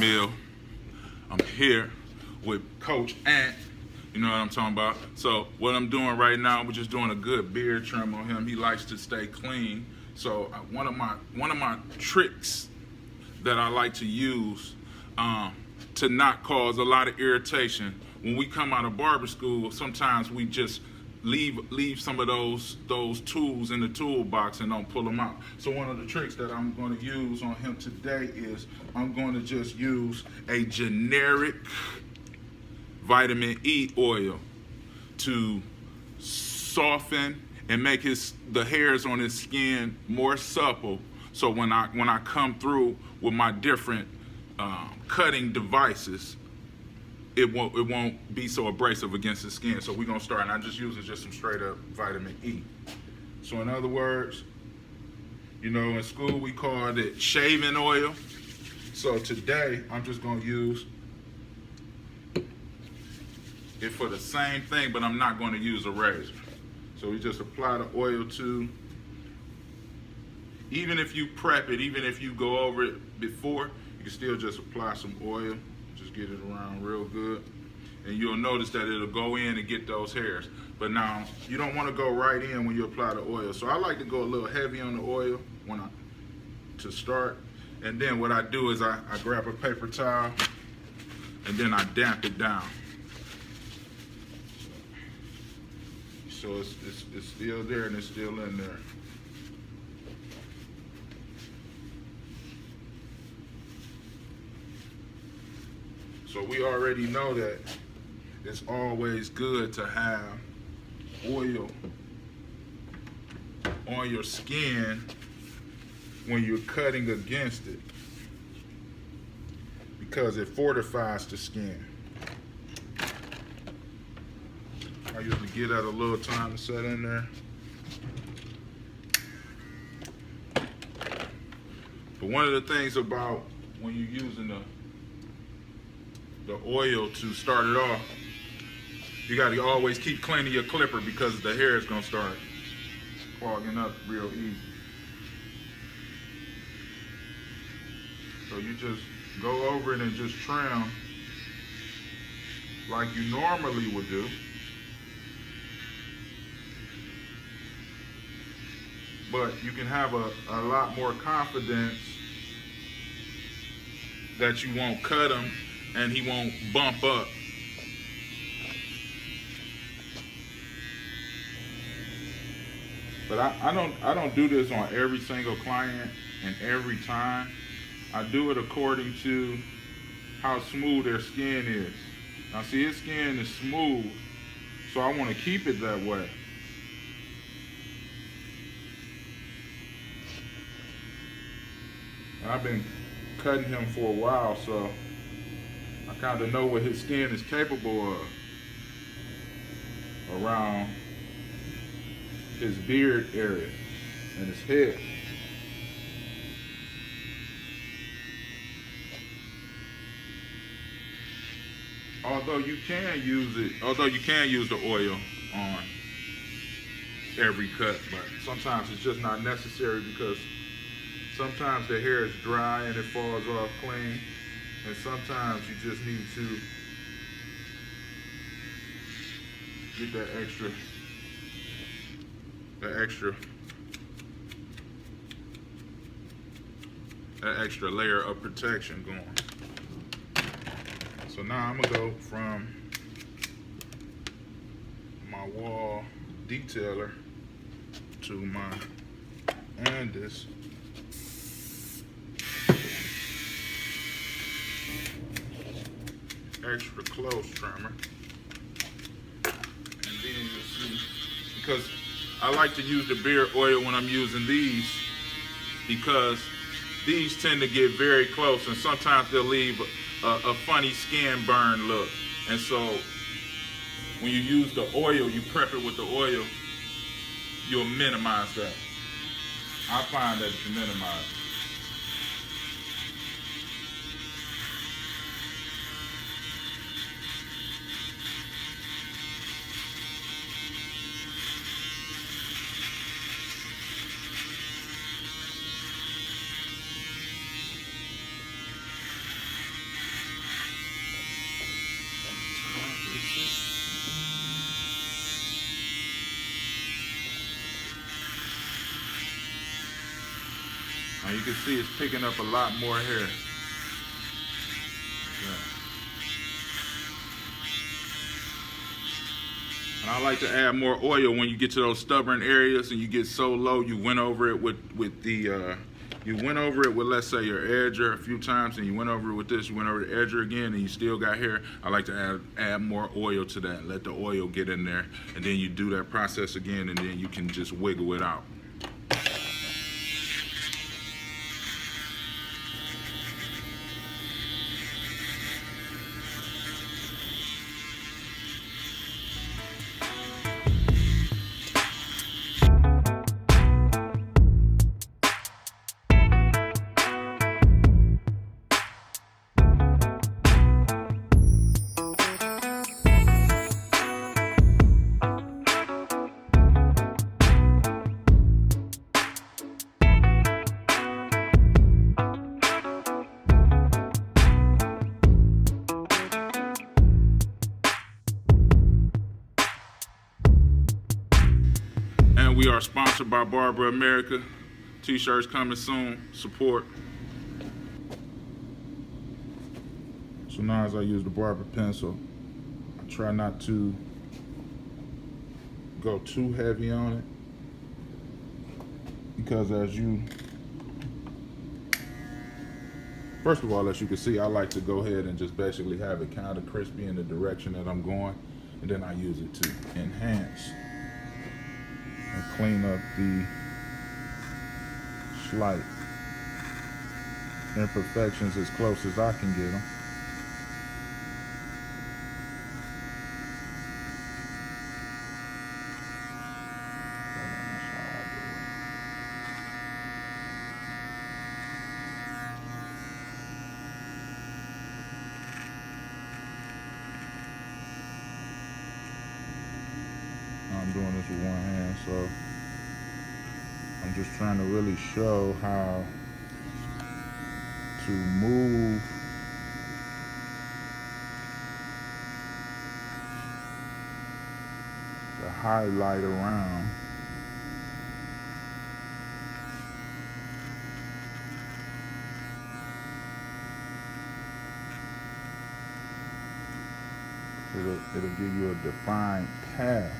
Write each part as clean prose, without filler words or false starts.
Mill. I'm here with Coach Ant. You know what I'm talking about? So what I'm doing right now, we're just doing a good beard trim on him. He likes to stay clean. So one of my tricks that I like to use to not cause a lot of irritation. When we come out of barber school, sometimes we just leave some of those tools in the toolbox and don't pull them out. So one of the tricks that I'm going to use on him today is I'm going to just use a generic vitamin E oil to soften and make the hairs on his skin more supple. So when I come through with my different cutting devices, it won't be so abrasive against the skin. So we're gonna start, and I'm just using just some straight up vitamin E. So in other words, you know, in school we called it shaving oil. So today I'm just gonna use it for the same thing, but I'm not gonna use a razor. So we just apply the oil to, even if you prep it, even if you go over it before, you can still just apply some oil. Just get it around real good, and you'll notice that it'll go in and get those hairs. But now you don't want to go right in when you apply the oil. So I like to go a little heavy on the oil to start, and then what I do is I grab a paper towel and then I damp it down. So it's still there and it's still in there. So we already know that it's always good to have oil on your skin when you're cutting against it, because it fortifies the skin. I usually give that a little time to set in there. But one of the things about when you're using the oil to start it off, you got to always keep cleaning your clipper, because the hair is going to start clogging up real easy. So you just go over it and just trim like you normally would do. But you can have a lot more confidence that you won't cut him and he won't bump up. But I don't do this on every single client and every time. I do it according to how smooth their skin is. Now see, his skin is smooth, so I want to keep it that way. And I've been cutting him for a while, so I kind of know what his skin is capable of around his beard area and his head. Although you can use the oil on every cut, but sometimes it's just not necessary, because sometimes the hair is dry and it falls off clean, and sometimes you just need to get that extra layer of protection going. So now I'm gonna go from my wall detailer to my Andis extra close trimmer. And then you'll see, because I like to use the beard oil when I'm using these, because these tend to get very close, and sometimes they'll leave a funny skin burn look. And so when you use the oil, you prep it with the oil, you'll minimize that. I find that you minimize it. Now you can see it's picking up a lot more hair. Yeah. And I like to add more oil when you get to those stubborn areas and you get so low. You went over it with let's say your edger a few times, and you went over it with this. You went over the edger again, and you still got hair. I like to add more oil to that. Let the oil get in there, and then you do that process again, and then you can just wiggle it out. And we are sponsored by Barber America. T-shirts coming soon. Support. So now as I use the barber pencil, I try not to go too heavy on it, because first of all, as you can see, I like to go ahead and just basically have it kind of crispy in the direction that I'm going, and then I use it to enhance and clean up the slight imperfections as close as I can get them. I'm doing this with one hand, so I'm just trying to really show how to move the highlight around. It'll give you a defined path.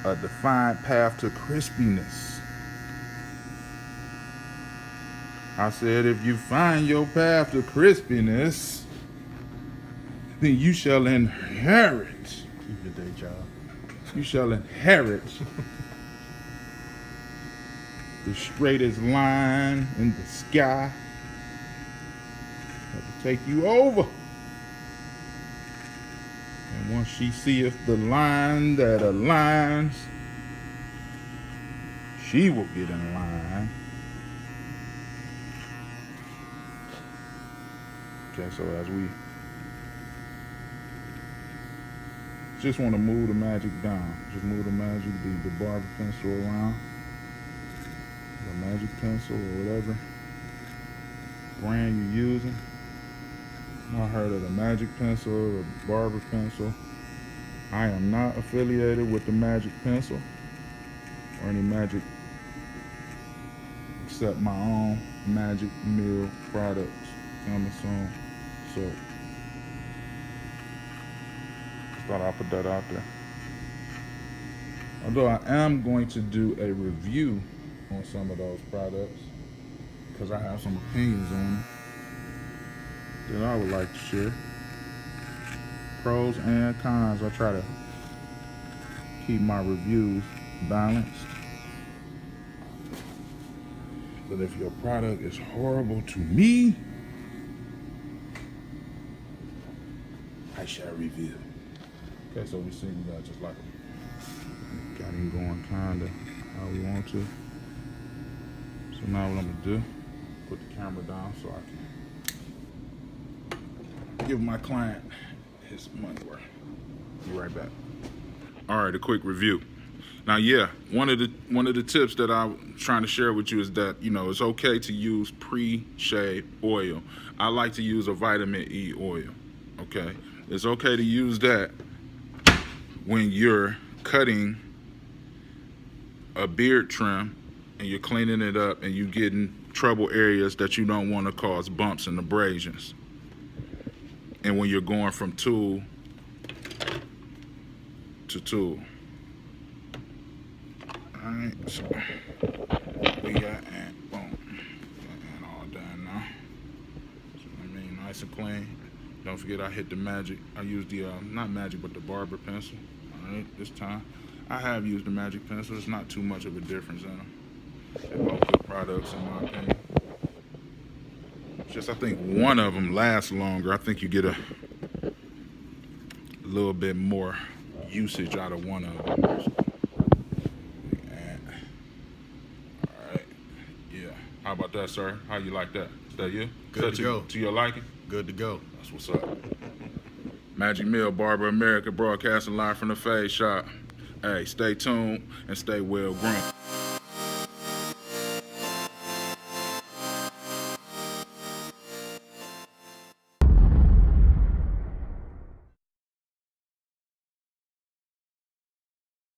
A defined path to crispiness. I said, if you find your path to crispiness, then you shall inherit. Keep your day job. You shall inherit the straightest line in the sky. Have to take you over. And once she seeth the line that aligns, she will get in line. Okay, so as we just want to move the magic down, just move the magic, the barber pencil around, the magic pencil or whatever brand you're using. I heard of the magic pencil or the barber pencil. I am not affiliated with the magic pencil or any magic except my own magic mill products coming soon. So just thought I'd put that out there. Although I am going to do a review on some of those products because I have some opinions on them that I would like to share. Pros and cons. I try to keep my reviews balanced. But if your product is horrible to me, I shall review. Okay, so we see we got just like got him going kinda how we want to. So now what I'm gonna do, put the camera down so I can give my client his money worth. Be right back. All right, a quick review. Now, yeah, one of the tips that I'm trying to share with you is that, you know, it's okay to use pre-shave oil. I like to use a vitamin E oil. Okay, it's okay to use that when you're cutting a beard trim and you're cleaning it up, and you're getting trouble areas that you don't want to cause bumps and abrasions. And when you're going from tool to tool. Alright, so we got and boom. And all done now. So, I mean, nice and clean. Don't forget I hit the magic. I used the, not magic, but the barber pencil. Alright, this time. I have used the magic pencil. It's not too much of a difference in them. They're both good products in my opinion. Just I think one of them lasts longer. I think you get a little bit more usage out of one of them. Alright, yeah. How about that, sir? How you like that? Is that you? Good to go. To your liking? Good to go. That's what's up. Magic Mill, Barber America, broadcasting live from the Fade Shop. Hey, stay tuned and stay well groomed.